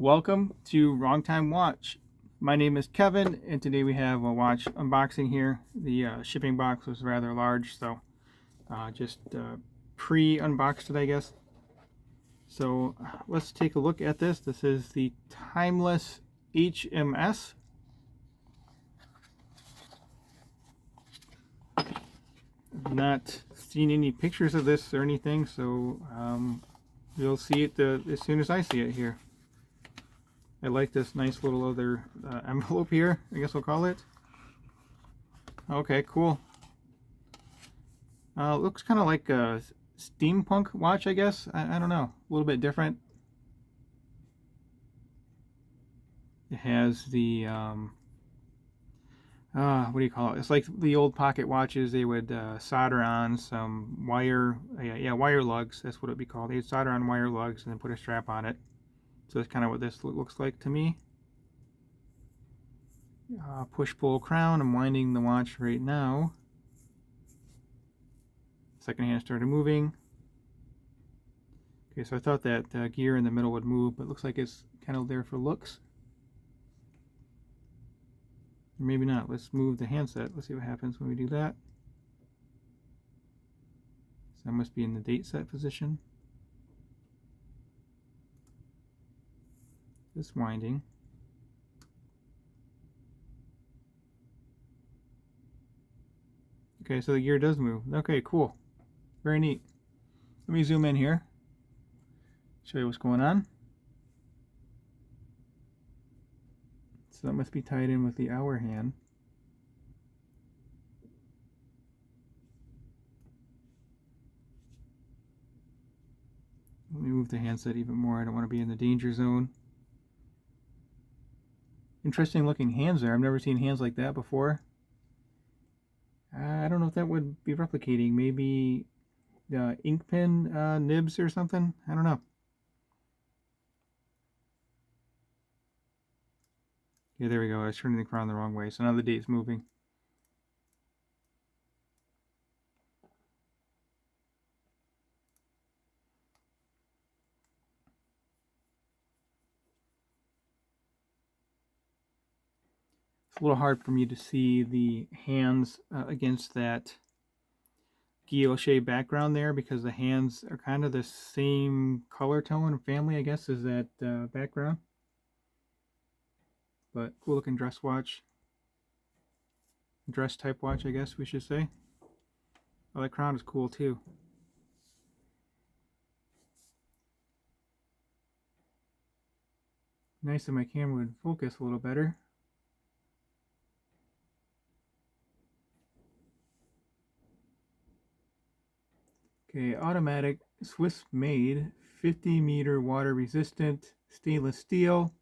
Welcome to Wrong Time Watch. My name is Kevin, and today we have a watch unboxing here. The shipping box was rather large, so just pre-unboxed it, I guess. So let's take a look at this. This is the Timeless HMS. I've not seen any pictures of this or anything, so you'll see it as soon as I see it here. I like this nice little other envelope here, I guess we'll call it. Okay, cool. Looks kind of like a steampunk watch, I guess. I don't know, a little bit different. It has the, what do you call it? It's like the old pocket watches. They would solder on some wire, wire lugs. That's what it'd be called. They'd solder on wire lugs and then put a strap on it. So that's kind of what this looks like to me. Push-pull crown. I'm winding the watch right now. Second hand started moving. Okay, so I thought that gear in the middle would move, but it looks like it's kind of there for looks. Or maybe not. Let's move the handset. Let's see what happens when we do that. So I must be in the date set position. Just winding. Okay, so the gear does move. Okay, cool. Very neat. Let me zoom in here. Show you what's going on. So that must be tied in with the hour hand. Let me move the handset even more. I don't want to be in the danger zone. Interesting looking hands there. I've never seen hands like that before. I don't know if that would be replicating. Maybe ink pen nibs or something. I don't know. Yeah, there we go. I was turning the crown the wrong way. So now the date's moving. It's a little hard for me to see the hands against that guilloche background there because the hands are kind of the same color tone and family, I guess, as that background. But cool looking dress watch. Dress type watch, I guess we should say. Oh, that crown is cool too. Nice that my camera would focus a little better. Okay, automatic, Swiss made, 50-meter water resistant, stainless steel.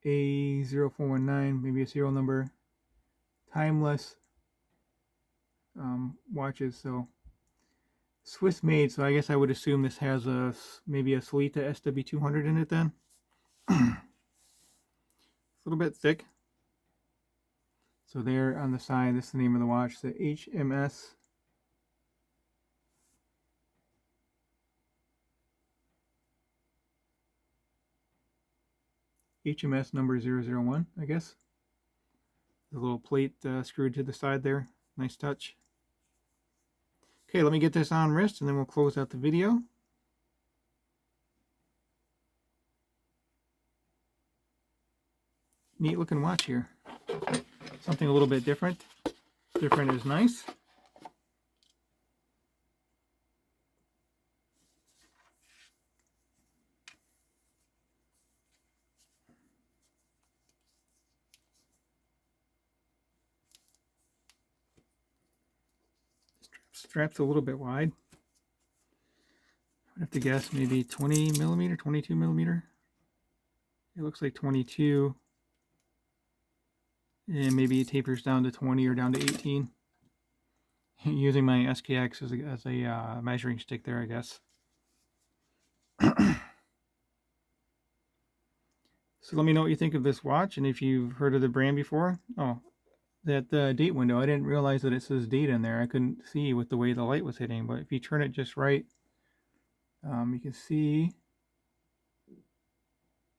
A0419, maybe a serial number. Timeless watches, so Swiss made, so I guess I would assume this has maybe a Solita SW200 in it then. It's a little bit thick. So there on the side, this is the name of the watch, the HMS. HMS number 001, I guess. The little plate screwed to the side there. Nice touch. Okay, let me get this on wrist and then we'll close out the video. Neat looking watch here. Something a little bit different. Different is nice. Strap's a little bit wide. I'd have to guess maybe 20 millimeter, 22 millimeter. It looks like 22. And maybe it tapers down to 20 or down to 18. Using my SKX as a measuring stick there, I guess. So let me know what you think of this watch and if you've heard of the brand before. Oh, that date window, I didn't realize that it says date in there. I couldn't see with the way the light was hitting, but if you turn it just right, You can see,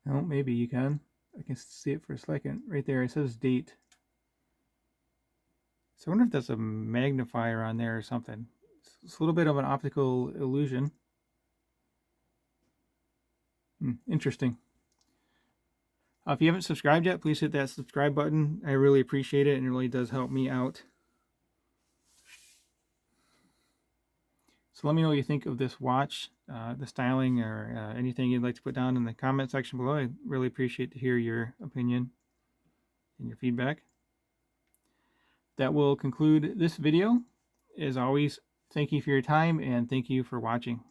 oh, maybe you can. I can see it for a second. Right there, it says date. So I wonder if that's a magnifier on there or something. It's a little bit of an optical illusion. Interesting. If you haven't subscribed yet, please hit that subscribe button. I really appreciate it, and it really does help me out. So let me know what you think of this watch, the styling, or anything you'd like to put down in the comment section below. I'd really appreciate to hear your opinion and your feedback. That will conclude this video. As always, thank you for your time, and thank you for watching.